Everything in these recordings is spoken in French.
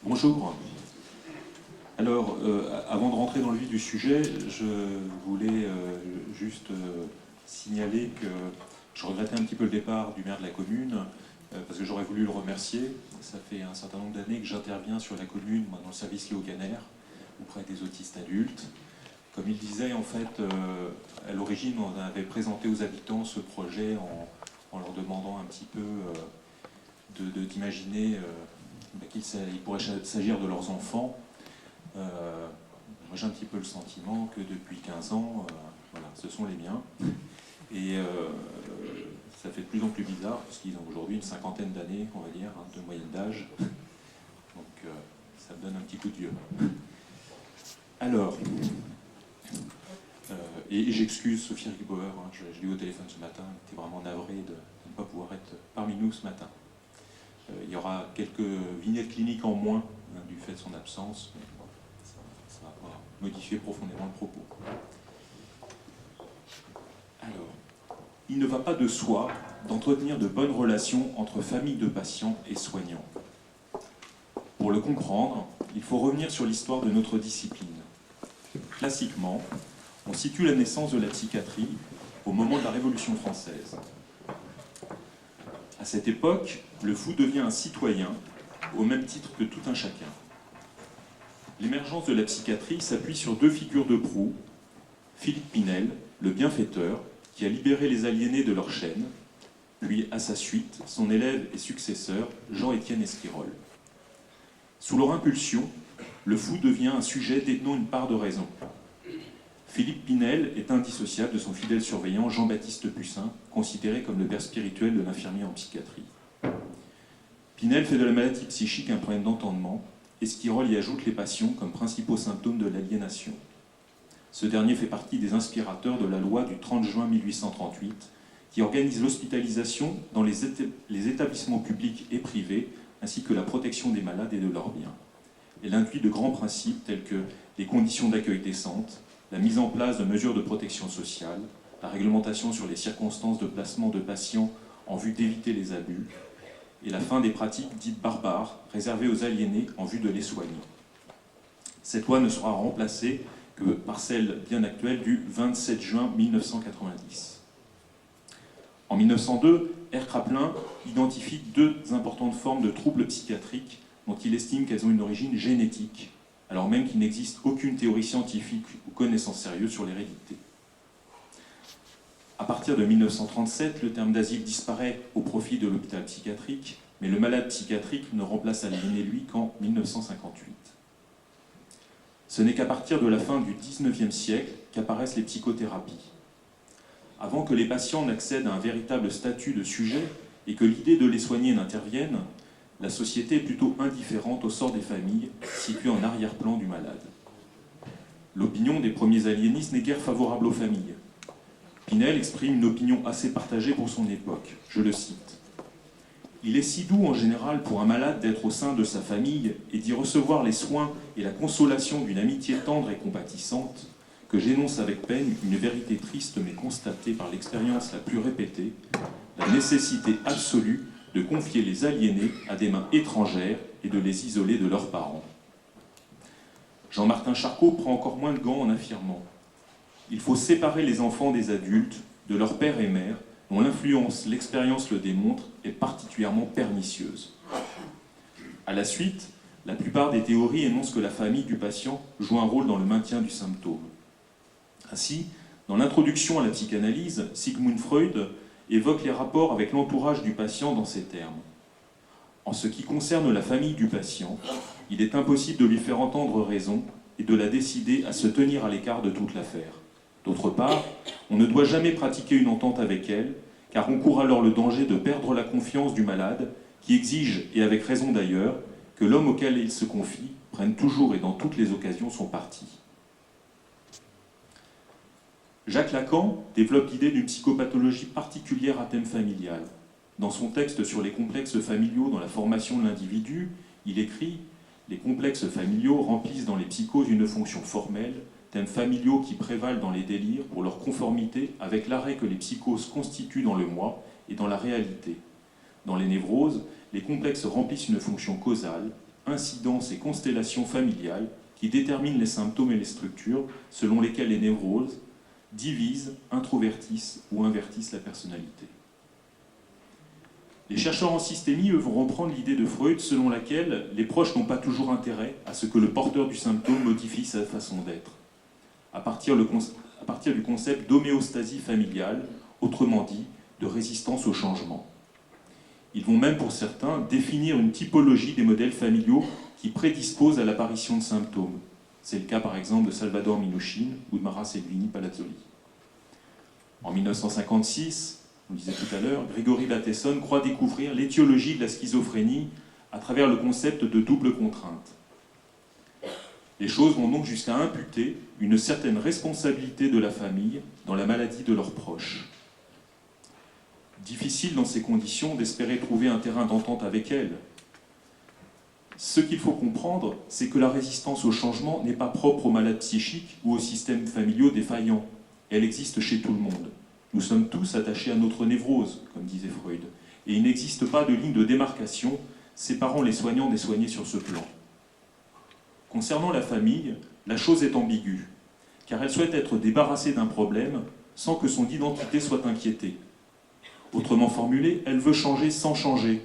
Bonjour. Alors, avant de rentrer dans le vif du sujet, je voulais juste signaler que je regrettais un petit peu le départ du maire de la commune, parce que j'aurais voulu le remercier. Ça fait un certain nombre d'années que j'interviens sur la commune, moi, dans le service Léo Caner, auprès des autistes adultes. Comme il disait, en fait, à l'origine, on avait présenté aux habitants ce projet en leur demandant un petit peu d'imaginer qu'il pourrait s'agir de leurs enfants. Moi j'ai un petit peu le sentiment que depuis 15 ans, voilà, ce sont les miens. Et ça fait de plus en plus bizarre, puisqu'ils ont aujourd'hui une cinquantaine d'années, on va dire, de moyenne d'âge. Donc ça me donne un petit coup de vieux. Alors, et j'excuse Sophie Rigbauer, je l'ai eu au téléphone ce matin, elle était vraiment navrée de ne pas pouvoir être parmi nous ce matin. Il y aura quelques vignettes cliniques en moins du fait de son absence, mais ça va pas modifier profondément le propos. Alors, il ne va pas de soi d'entretenir de bonnes relations entre familles de patients et soignants. Pour le comprendre, il faut revenir sur l'histoire de notre discipline. Classiquement, on situe la naissance de la psychiatrie au moment de la Révolution française. À cette époque, le fou devient un citoyen, au même titre que tout un chacun. L'émergence de la psychiatrie s'appuie sur deux figures de proue. Philippe Pinel, le bienfaiteur, qui a libéré les aliénés de leur chaîne, puis à sa suite, son élève et successeur, Jean-Étienne Esquirol. Sous leur impulsion, le fou devient un sujet détenant une part de raison. Philippe Pinel est indissociable de son fidèle surveillant Jean-Baptiste Pussin, considéré comme le père spirituel de l'infirmier en psychiatrie. Pinel fait de la maladie psychique un problème d'entendement. Esquirol y ajoute les passions comme principaux symptômes de l'aliénation. Ce dernier fait partie des inspirateurs de la loi du 30 juin 1838 qui organise l'hospitalisation dans les établissements publics et privés ainsi que la protection des malades et de leurs biens. Elle induit de grands principes tels que les conditions d'accueil décentes, la mise en place de mesures de protection sociale, la réglementation sur les circonstances de placement de patients en vue d'éviter les abus, et la fin des pratiques dites barbares, réservées aux aliénés en vue de les soigner. Cette loi ne sera remplacée que par celle bien actuelle du 27 juin 1990. En 1902, R. Kraepelin identifie deux importantes formes de troubles psychiatriques dont il estime qu'elles ont une origine génétique, alors même qu'il n'existe aucune théorie scientifique ou connaissance sérieuse sur l'hérédité. À partir de 1937, le terme d'asile disparaît au profit de l'hôpital psychiatrique, mais le malade psychiatrique ne remplace aliéné lui qu'en 1958. Ce n'est qu'à partir de la fin du XIXe siècle qu'apparaissent les psychothérapies. Avant que les patients n'accèdent à un véritable statut de sujet et que l'idée de les soigner n'intervienne, la société est plutôt indifférente au sort des familles situées en arrière-plan du malade. L'opinion des premiers aliénistes n'est guère favorable aux familles. Pinel exprime une opinion assez partagée pour son époque. Je le cite. « Il est si doux en général pour un malade d'être au sein de sa famille et d'y recevoir les soins et la consolation d'une amitié tendre et compatissante que j'énonce avec peine une vérité triste mais constatée par l'expérience la plus répétée, la nécessité absolue de confier les aliénés à des mains étrangères et de les isoler de leurs parents. » Jean-Martin Charcot prend encore moins de gants en affirmant « Il faut séparer les enfants des adultes, de leurs pères et mères, dont l'influence, l'expérience le démontre, est particulièrement pernicieuse. » À la suite, la plupart des théories énoncent que la famille du patient joue un rôle dans le maintien du symptôme. Ainsi, dans l'introduction à la psychanalyse, Sigmund Freud évoque les rapports avec l'entourage du patient dans ces termes. En ce qui concerne la famille du patient, il est impossible de lui faire entendre raison et de la décider à se tenir à l'écart de toute l'affaire. D'autre part, on ne doit jamais pratiquer une entente avec elle, car on court alors le danger de perdre la confiance du malade, qui exige, et avec raison d'ailleurs, que l'homme auquel il se confie prenne toujours et dans toutes les occasions son parti. Jacques Lacan développe l'idée d'une psychopathologie particulière à thème familial. Dans son texte sur les complexes familiaux dans la formation de l'individu, il écrit « Les complexes familiaux remplissent dans les psychoses une fonction formelle, thèmes familiaux qui prévalent dans les délires pour leur conformité avec l'arrêt que les psychoses constituent dans le moi et dans la réalité. Dans les névroses, les complexes remplissent une fonction causale, incidences et constellations familiales qui déterminent les symptômes et les structures selon lesquelles les névroses divisent, introvertissent ou invertissent la personnalité. Les chercheurs en systémie, eux, vont reprendre l'idée de Freud selon laquelle les proches n'ont pas toujours intérêt à ce que le porteur du symptôme modifie sa façon d'être, à partir du concept d'homéostasie familiale, autrement dit, de résistance au changement. Ils vont même, pour certains, définir une typologie des modèles familiaux qui prédisposent à l'apparition de symptômes. C'est le cas, par exemple, de Salvador Minuchin ou de Mara Selvini Palazzoli. En 1956, on le disait tout à l'heure, Grégory Bateson croit découvrir l'étiologie de la schizophrénie à travers le concept de double contrainte. Les choses vont donc jusqu'à imputer une certaine responsabilité de la famille dans la maladie de leurs proches. Difficile dans ces conditions d'espérer trouver un terrain d'entente avec elle. Ce qu'il faut comprendre, c'est que la résistance au changement n'est pas propre aux malades psychiques ou aux systèmes familiaux défaillants. Elle existe chez tout le monde. Nous sommes tous attachés à notre névrose, comme disait Freud, et il n'existe pas de ligne de démarcation séparant les soignants des soignés sur ce plan. Concernant la famille, la chose est ambiguë, car elle souhaite être débarrassée d'un problème sans que son identité soit inquiétée. Autrement formulé, elle veut changer sans changer.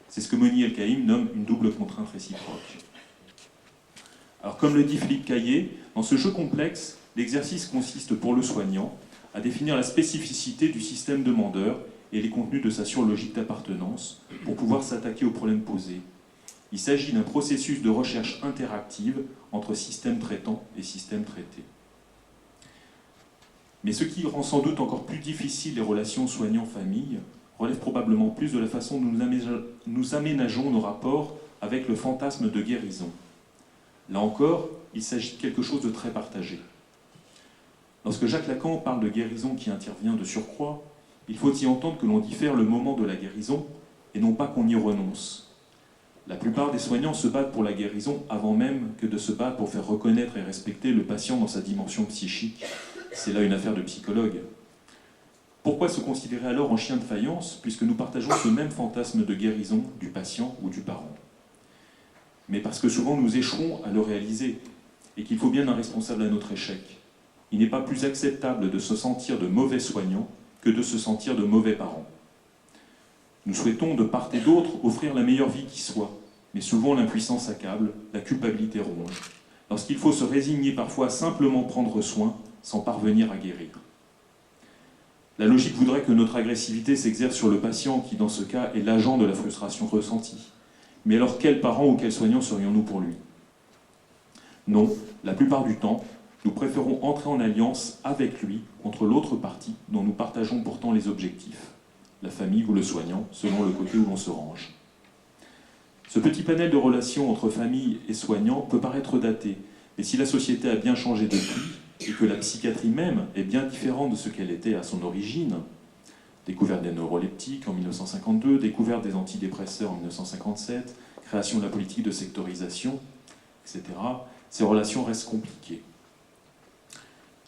C'est ce que Moni El-Kaïm nomme une double contrainte réciproque. Alors, comme le dit Philippe Caillé, dans ce jeu complexe, l'exercice consiste pour le soignant à définir la spécificité du système demandeur et les contenus de sa surlogique d'appartenance pour pouvoir s'attaquer aux problèmes posés. Il s'agit d'un processus de recherche interactive entre système traitant et système traité. Mais ce qui rend sans doute encore plus difficile les relations soignant-famille relève probablement plus de la façon dont nous aménageons nos rapports avec le fantasme de guérison. Là encore, il s'agit de quelque chose de très partagé. Lorsque Jacques Lacan parle de guérison qui intervient de surcroît, il faut y entendre que l'on diffère le moment de la guérison et non pas qu'on y renonce. La plupart des soignants se battent pour la guérison avant même que de se battre pour faire reconnaître et respecter le patient dans sa dimension psychique. C'est là une affaire de psychologue. Pourquoi se considérer alors en chien de faïence, puisque nous partageons ce même fantasme de guérison du patient ou du parent? Mais parce que souvent nous échouons à le réaliser, et qu'il faut bien un responsable à notre échec. Il n'est pas plus acceptable de se sentir de mauvais soignants que de se sentir de mauvais parents. Nous souhaitons de part et d'autre offrir la meilleure vie qui soit, mais souvent l'impuissance accable, la culpabilité ronge, lorsqu'il faut se résigner parfois à simplement prendre soin sans parvenir à guérir. La logique voudrait que notre agressivité s'exerce sur le patient qui, dans ce cas, est l'agent de la frustration ressentie. Mais alors, quels parents ou quels soignants serions-nous pour lui? Non, la plupart du temps, nous préférons entrer en alliance avec lui contre l'autre partie dont nous partageons pourtant les objectifs, la famille ou le soignant, selon le côté où l'on se range. Ce petit panel de relations entre famille et soignant peut paraître daté, mais si la société a bien changé depuis, et que la psychiatrie même est bien différente de ce qu'elle était à son origine, découverte des neuroleptiques en 1952, découverte des antidépresseurs en 1957, création de la politique de sectorisation, etc., ces relations restent compliquées.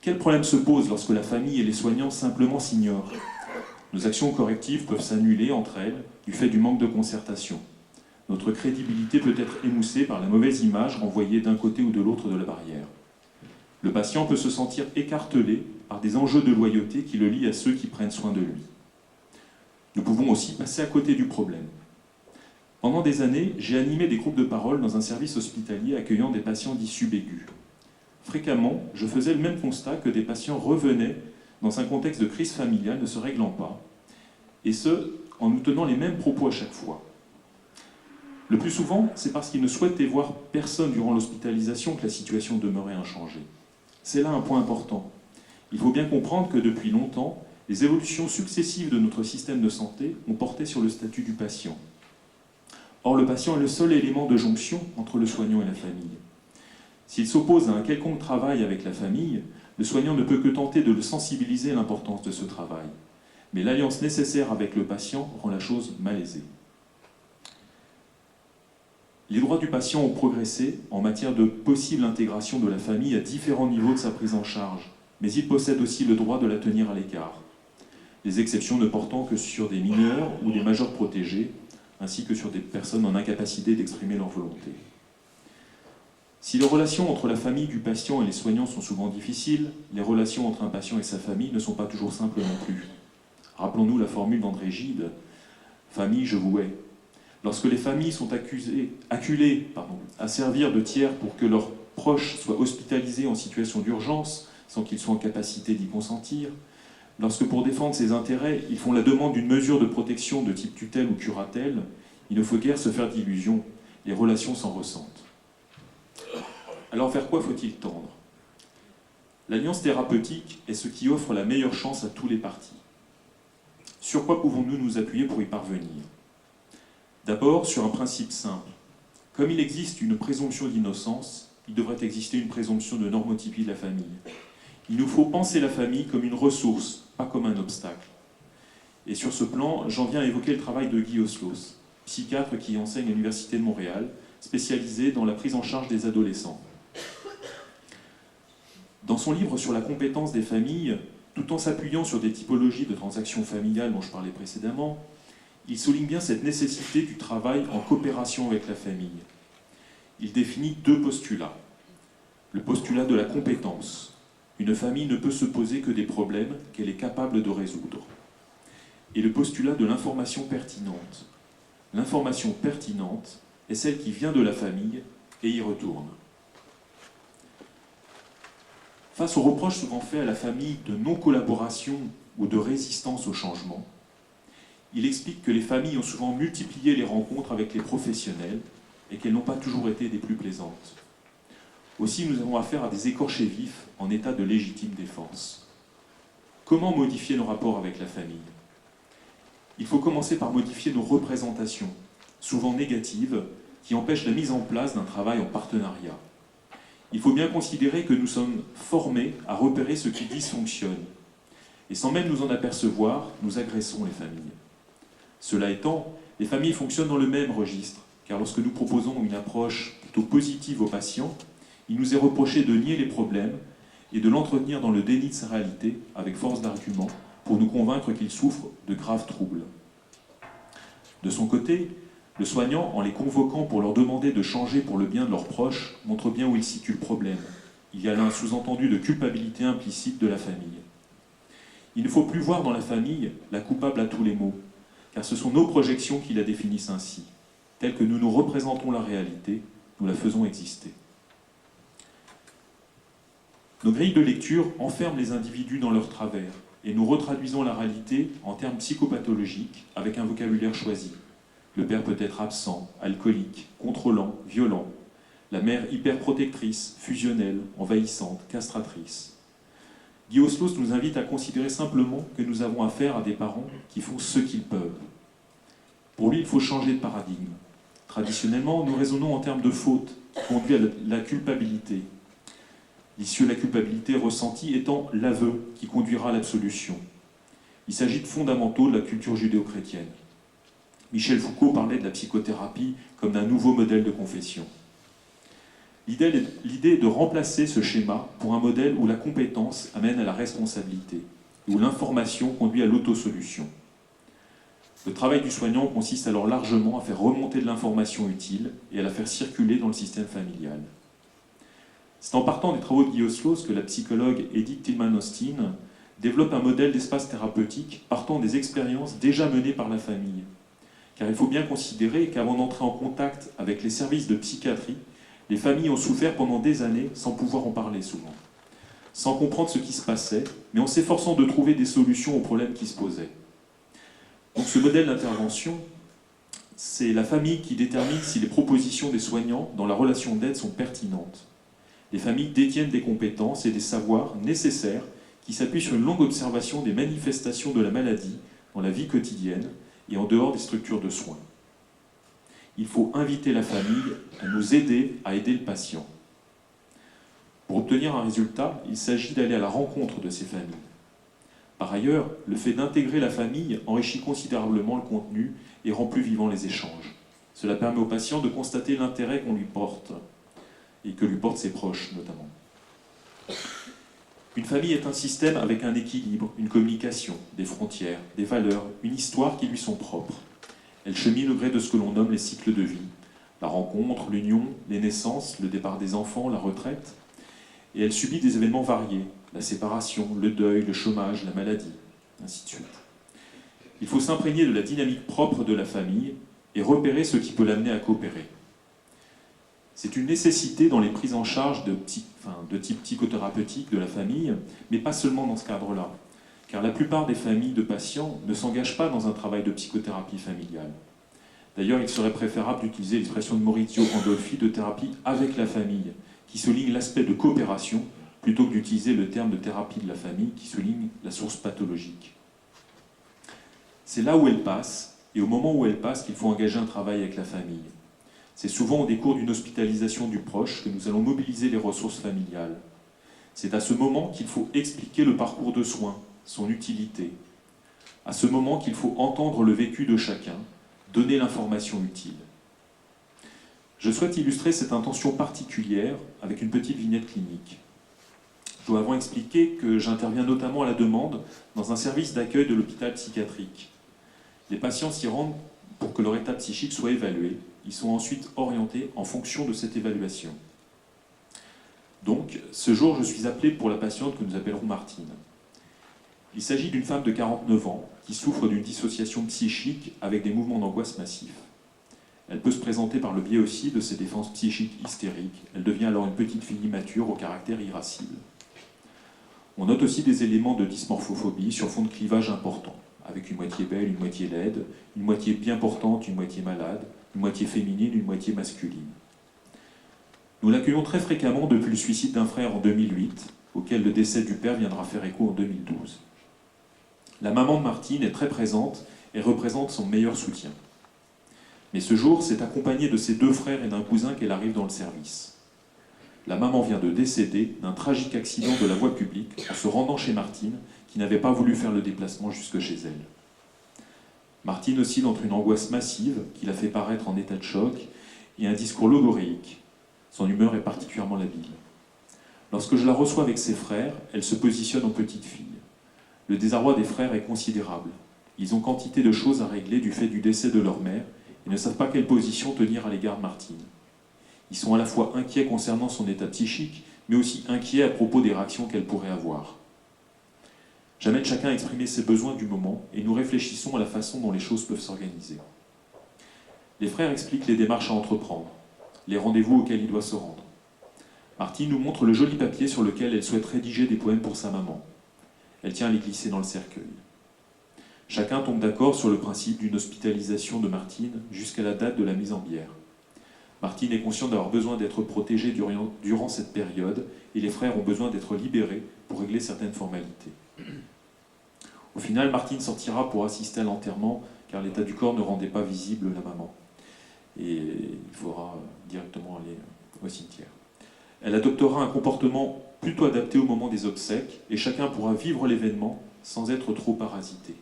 Quel problème se pose lorsque la famille et les soignants simplement s'ignorent? Nos actions correctives peuvent s'annuler entre elles du fait du manque de concertation. Notre crédibilité peut être émoussée par la mauvaise image renvoyée d'un côté ou de l'autre de la barrière. Le patient peut se sentir écartelé par des enjeux de loyauté qui le lient à ceux qui prennent soin de lui. Nous pouvons aussi passer à côté du problème. Pendant des années, j'ai animé des groupes de parole dans un service hospitalier accueillant des patients dits subaigus. Fréquemment, je faisais le même constat que des patients revenaient dans un contexte de crise familiale ne se réglant pas, et ce, en nous tenant les mêmes propos à chaque fois. Le plus souvent, c'est parce qu'ils ne souhaitaient voir personne durant l'hospitalisation que la situation demeurait inchangée. C'est là un point important. Il faut bien comprendre que depuis longtemps, les évolutions successives de notre système de santé ont porté sur le statut du patient. Or, le patient est le seul élément de jonction entre le soignant et la famille. S'il s'oppose à un quelconque travail avec la famille, le soignant ne peut que tenter de le sensibiliser à l'importance de ce travail. Mais l'alliance nécessaire avec le patient rend la chose malaisée. Les droits du patient ont progressé en matière de possible intégration de la famille à différents niveaux de sa prise en charge, mais il possède aussi le droit de la tenir à l'écart. Les exceptions ne portant que sur des mineurs ou des majeurs protégés, ainsi que sur des personnes en incapacité d'exprimer leur volonté. Si les relations entre la famille du patient et les soignants sont souvent difficiles, les relations entre un patient et sa famille ne sont pas toujours simples non plus. Rappelons-nous la formule d'André Gide, « Famille, je vous hais ». Lorsque les familles sont acculées à servir de tiers pour que leurs proches soient hospitalisés en situation d'urgence, sans qu'ils soient en capacité d'y consentir, lorsque pour défendre ses intérêts, ils font la demande d'une mesure de protection de type tutelle ou curatelle, il ne faut guère se faire d'illusions, les relations s'en ressentent. Alors vers quoi faut-il tendre? L'alliance thérapeutique est ce qui offre la meilleure chance à tous les partis. Sur quoi pouvons-nous nous appuyer pour y parvenir? D'abord, sur un principe simple. Comme il existe une présomption d'innocence, il devrait exister une présomption de normotypie de la famille. Il nous faut penser la famille comme une ressource, pas comme un obstacle. Et sur ce plan, j'en viens à évoquer le travail de Guy Oslos, psychiatre qui enseigne à l'Université de Montréal, spécialisé dans la prise en charge des adolescents. Dans son livre sur la compétence des familles, tout en s'appuyant sur des typologies de transactions familiales dont je parlais précédemment, il souligne bien cette nécessité du travail en coopération avec la famille. Il définit deux postulats. Le postulat de la compétence. Une famille ne peut se poser que des problèmes qu'elle est capable de résoudre. Et le postulat de l'information pertinente. L'information pertinente est celle qui vient de la famille et y retourne. Face aux reproches souvent faits à la famille de non-collaboration ou de résistance au changement, il explique que les familles ont souvent multiplié les rencontres avec les professionnels et qu'elles n'ont pas toujours été des plus plaisantes. Aussi, nous avons affaire à des écorchés vifs en état de légitime défense. Comment modifier nos rapports avec la famille? Il faut commencer par modifier nos représentations, souvent négatives, qui empêchent la mise en place d'un travail en partenariat. Il faut bien considérer que nous sommes formés à repérer ce qui dysfonctionne. Et sans même nous en apercevoir, nous agressons les familles. Cela étant, les familles fonctionnent dans le même registre, car lorsque nous proposons une approche plutôt positive aux patients, il nous est reproché de nier les problèmes et de l'entretenir dans le déni de sa réalité, avec force d'argument, pour nous convaincre qu'ils souffrent de graves troubles. De son côté, le soignant, en les convoquant pour leur demander de changer pour le bien de leurs proches, montre bien où il situe le problème. Il y a là un sous-entendu de culpabilité implicite de la famille. Il ne faut plus voir dans la famille la coupable à tous les maux, car ce sont nos projections qui la définissent ainsi. Telle que nous nous représentons la réalité, nous la faisons exister. Nos grilles de lecture enferment les individus dans leurs travers, et nous retraduisons la réalité en termes psychopathologiques avec un vocabulaire choisi. Le père peut être absent, alcoolique, contrôlant, violent. La mère hyperprotectrice, fusionnelle, envahissante, castratrice. Guy Oslos nous invite à considérer simplement que nous avons affaire à des parents qui font ce qu'ils peuvent. Pour lui, il faut changer de paradigme. Traditionnellement, nous raisonnons en termes de faute, qui conduit à la culpabilité. L'issue de la culpabilité ressentie étant l'aveu qui conduira à l'absolution. Il s'agit de fondamentaux de la culture judéo-chrétienne. Michel Foucault parlait de la psychothérapie comme d'un nouveau modèle de confession. L'idée est de remplacer ce schéma pour un modèle où la compétence amène à la responsabilité, où l'information conduit à l'autosolution. Le travail du soignant consiste alors largement à faire remonter de l'information utile et à la faire circuler dans le système familial. C'est en partant des travaux de Guy Oslos que la psychologue Edith Tillman-Austin développe un modèle d'espace thérapeutique partant des expériences déjà menées par la famille. Car il faut bien considérer qu'avant d'entrer en contact avec les services de psychiatrie, les familles ont souffert pendant des années sans pouvoir en parler souvent, sans comprendre ce qui se passait, mais en s'efforçant de trouver des solutions aux problèmes qui se posaient. Donc ce modèle d'intervention, c'est la famille qui détermine si les propositions des soignants dans la relation d'aide sont pertinentes. Les familles détiennent des compétences et des savoirs nécessaires qui s'appuient sur une longue observation des manifestations de la maladie dans la vie quotidienne et en dehors des structures de soins. Il faut inviter la famille à nous aider à aider le patient. Pour obtenir un résultat, il s'agit d'aller à la rencontre de ces familles. Par ailleurs, le fait d'intégrer la famille enrichit considérablement le contenu et rend plus vivants les échanges. Cela permet au patient de constater l'intérêt qu'on lui porte, et que lui portent ses proches notamment. Une famille est un système avec un équilibre, une communication, des frontières, des valeurs, une histoire qui lui sont propres. Elle chemine au gré de ce que l'on nomme les cycles de vie, La rencontre, l'union, les naissances, le départ des enfants, la retraite. Et elle subit des événements variés, la séparation, le deuil, le chômage, la maladie, ainsi de suite. Il faut s'imprégner de la dynamique propre de la famille et repérer ce qui peut l'amener à coopérer. C'est une nécessité dans les prises en charge de type psychothérapeutique de la famille, mais pas seulement dans ce cadre-là, car la plupart des familles de patients ne s'engagent pas dans un travail de psychothérapie familiale. D'ailleurs, il serait préférable d'utiliser l'expression de Maurizio Pandolfi de thérapie avec la famille, qui souligne l'aspect de coopération, plutôt que d'utiliser le terme de thérapie de la famille, qui souligne la source pathologique. C'est là où elle passe, et au moment où elle passe, qu'il faut engager un travail avec la famille. C'est souvent au décours d'une hospitalisation du proche que nous allons mobiliser les ressources familiales. C'est à ce moment qu'il faut expliquer le parcours de soins, son utilité. À ce moment qu'il faut entendre le vécu de chacun, donner l'information utile. Je souhaite illustrer cette intention particulière avec une petite vignette clinique. Je dois avant expliquer que j'interviens notamment à la demande dans un service d'accueil de l'hôpital psychiatrique. Les patients s'y rendent pour que leur état psychique soit évalué. Ils sont ensuite orientés en fonction de cette évaluation. Donc, ce jour, je suis appelé pour la patiente que nous appellerons Martine. Il s'agit d'une femme de 49 ans qui souffre d'une dissociation psychique avec des mouvements d'angoisse massifs. Elle peut se présenter par le biais aussi de ses défenses psychiques hystériques. Elle devient alors une petite fille immature au caractère irascible. On note aussi des éléments de dysmorphophobie sur fond de clivage important, avec une moitié belle, une moitié laide, une moitié bien portante, une moitié malade, une moitié féminine, une moitié masculine. Nous l'accueillons très fréquemment depuis le suicide d'un frère en 2008, auquel le décès du père viendra faire écho en 2012. La maman de Martine est très présente et représente son meilleur soutien. Mais ce jour, c'est accompagné de ses deux frères et d'un cousin qu'elle arrive dans le service. La maman vient de décéder d'un tragique accident de la voie publique en se rendant chez Martine, qui n'avait pas voulu faire le déplacement jusque chez elle. Martine oscille entre une angoisse massive qui la fait paraître en état de choc et un discours logoréique. Son humeur est particulièrement labile. Lorsque je la reçois avec ses frères, elle se positionne en petite fille. Le désarroi des frères est considérable. Ils ont quantité de choses à régler du fait du décès de leur mère et ne savent pas quelle position tenir à l'égard de Martine. Ils sont à la fois inquiets concernant son état psychique, mais aussi inquiets à propos des réactions qu'elle pourrait avoir. J'amène chacun à exprimer ses besoins du moment et nous réfléchissons à la façon dont les choses peuvent s'organiser. Les frères expliquent les démarches à entreprendre, les rendez-vous auxquels il doit se rendre. Martine nous montre le joli papier sur lequel elle souhaite rédiger des poèmes pour sa maman. Elle tient à les glisser dans le cercueil. Chacun tombe d'accord sur le principe d'une hospitalisation de Martine jusqu'à la date de la mise en bière. Martine est consciente d'avoir besoin d'être protégée durant cette période et les frères ont besoin d'être libérés pour régler certaines formalités. Au final, Martine sortira pour assister à l'enterrement car l'état du corps ne rendait pas visible la maman. Et il faudra directement aller au cimetière. Elle adoptera un comportement plutôt adapté au moment des obsèques et chacun pourra vivre l'événement sans être trop parasité.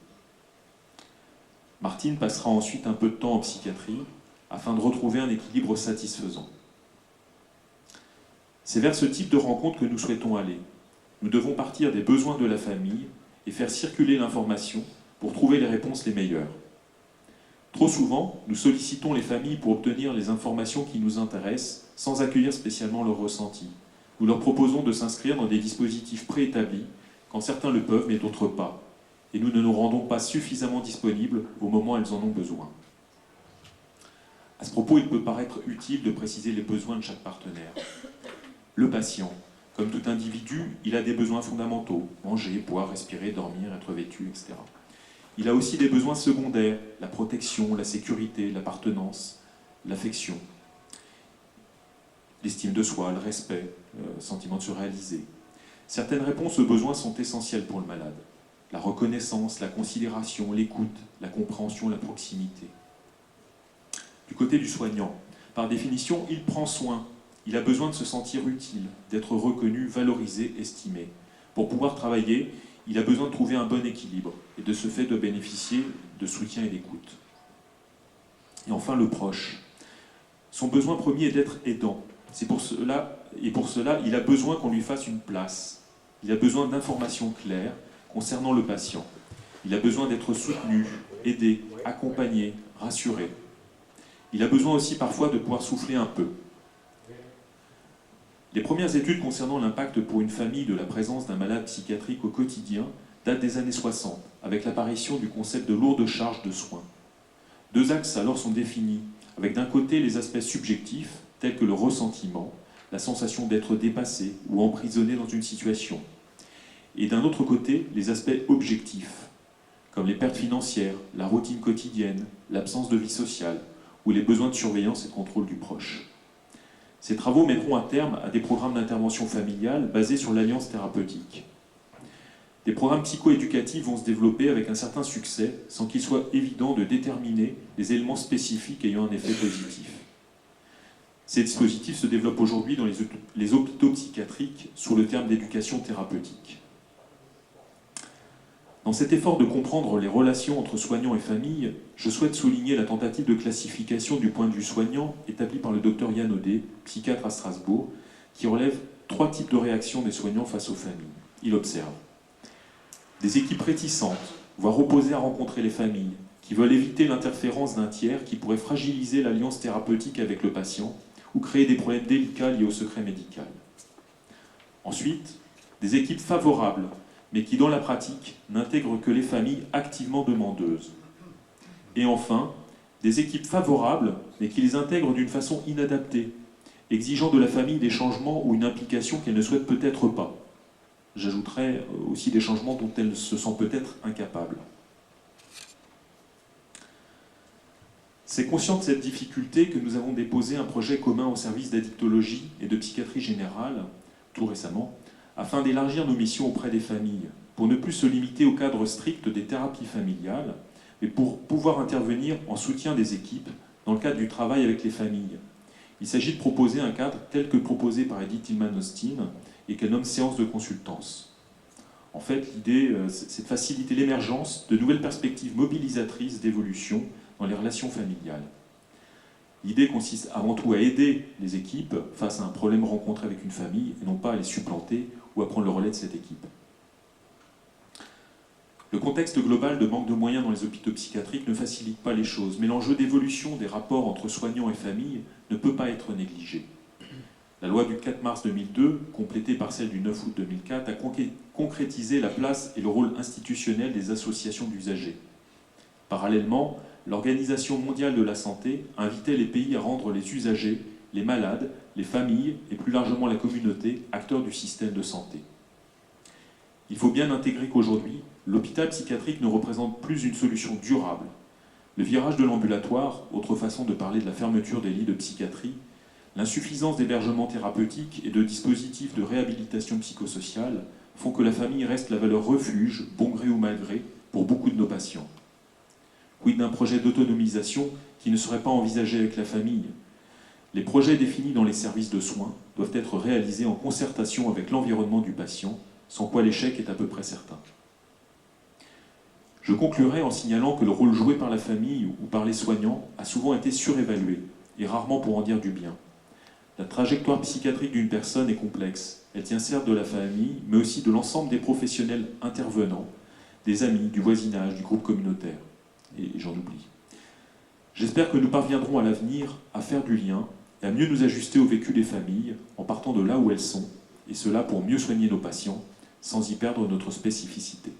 Martine passera ensuite un peu de temps en psychiatrie afin de retrouver un équilibre satisfaisant. C'est vers ce type de rencontre que nous souhaitons aller. Nous devons partir des besoins de la famille et faire circuler l'information pour trouver les réponses les meilleures. Trop souvent, nous sollicitons les familles pour obtenir les informations qui nous intéressent sans accueillir spécialement leur ressenti. Nous leur proposons de s'inscrire dans des dispositifs préétablis quand certains le peuvent mais d'autres pas. Et nous ne nous rendons pas suffisamment disponibles au moment où elles en ont besoin. À ce propos, il peut paraître utile de préciser les besoins de chaque partenaire. Le patient, comme tout individu, il a des besoins fondamentaux, manger, boire, respirer, dormir, être vêtu, etc. Il a aussi des besoins secondaires, la protection, la sécurité, l'appartenance, l'affection, l'estime de soi, le respect, le sentiment de se réaliser. Certaines réponses aux besoins sont essentielles pour le malade. La reconnaissance, la considération, l'écoute, la compréhension, la proximité. Du côté du soignant, par définition, il prend soin. Il a besoin de se sentir utile, d'être reconnu, valorisé, estimé. Pour pouvoir travailler, il a besoin de trouver un bon équilibre et de ce fait de bénéficier de soutien et d'écoute. Et enfin, le proche. Son besoin premier est d'être aidant. Pour cela, il a besoin qu'on lui fasse une place. Il a besoin d'informations claires concernant le patient. Il a besoin d'être soutenu, aidé, accompagné, rassuré. il a besoin aussi parfois de pouvoir souffler un peu. Les premières études concernant l'impact pour une famille de la présence d'un malade psychiatrique au quotidien datent des années 60, avec l'apparition du concept de lourde charge de soins. Deux axes alors sont définis, avec d'un côté les aspects subjectifs, tels que le ressentiment, la sensation d'être dépassé ou emprisonné dans une situation, et d'un autre côté les aspects objectifs, comme les pertes financières, la routine quotidienne, l'absence de vie sociale, ou les besoins de surveillance et de contrôle du proche. Ces travaux mèneront à terme à des programmes d'intervention familiale basés sur l'alliance thérapeutique. Des programmes psychoéducatifs vont se développer avec un certain succès, sans qu'il soit évident de déterminer les éléments spécifiques ayant un effet positif. Ces dispositifs se développent aujourd'hui dans les hôpitaux psychiatriques sous le terme d'éducation thérapeutique. Dans cet effort de comprendre les relations entre soignants et familles, je souhaite souligner la tentative de classification du point de vue soignant établie par le Dr Yann Audet, psychiatre à Strasbourg, qui relève 3 types de réactions des soignants face aux familles. Il observe des équipes réticentes, voire opposées à rencontrer les familles, qui veulent éviter l'interférence d'un tiers qui pourrait fragiliser l'alliance thérapeutique avec le patient ou créer des problèmes délicats liés au secret médical. Ensuite, des équipes favorables, mais qui dans la pratique n'intègrent que les familles activement demandeuses. Et enfin, des équipes favorables, mais qui les intègrent d'une façon inadaptée, exigeant de la famille des changements ou une implication qu'elle ne souhaite peut-être pas. J'ajouterai aussi des changements dont elle se sent peut-être incapable. C'est conscient de cette difficulté que nous avons déposé un projet commun au service d'addictologie et de psychiatrie générale, tout récemment, afin d'élargir nos missions auprès des familles, pour ne plus se limiter au cadre strict des thérapies familiales, mais pour pouvoir intervenir en soutien des équipes dans le cadre du travail avec les familles. Il s'agit de proposer un cadre tel que proposé par Edith Tillman-Austin et qu'elle nomme séance de consultance. En fait, l'idée, c'est de faciliter l'émergence de nouvelles perspectives mobilisatrices d'évolution dans les relations familiales. L'idée consiste avant tout à aider les équipes face à un problème rencontré avec une famille et non pas à les supplanter ou à prendre le relais de cette équipe. Le contexte global de manque de moyens dans les hôpitaux psychiatriques ne facilite pas les choses, mais l'enjeu d'évolution des rapports entre soignants et familles ne peut pas être négligé. La loi du 4 mars 2002, complétée par celle du 9 août 2004, a concrétisé la place et le rôle institutionnel des associations d'usagers. Parallèlement, l'Organisation mondiale de la santé invitait les pays à rendre les usagers, les malades, les familles et plus largement la communauté acteurs du système de santé. Il faut bien intégrer qu'aujourd'hui, l'hôpital psychiatrique ne représente plus une solution durable. Le virage de l'ambulatoire, autre façon de parler de la fermeture des lits de psychiatrie, l'insuffisance d'hébergement thérapeutique et de dispositifs de réhabilitation psychosociale font que la famille reste la valeur refuge, bon gré ou mal gré, pour beaucoup de nos patients. Quid d'un projet d'autonomisation qui ne serait pas envisagé avec la famille? Les projets définis dans les services de soins doivent être réalisés en concertation avec l'environnement du patient, sans quoi l'échec est à peu près certain. Je conclurai en signalant que le rôle joué par la famille ou par les soignants a souvent été surévalué, et rarement pour en dire du bien. La trajectoire psychiatrique d'une personne est complexe. Elle tient certes de la famille, mais aussi de l'ensemble des professionnels intervenants, des amis, du voisinage, du groupe communautaire. Et j'en oublie. J'espère que nous parviendrons à l'avenir à faire du lien et à mieux nous ajuster au vécu des familles en partant de là où elles sont, et cela pour mieux soigner nos patients, sans y perdre notre spécificité.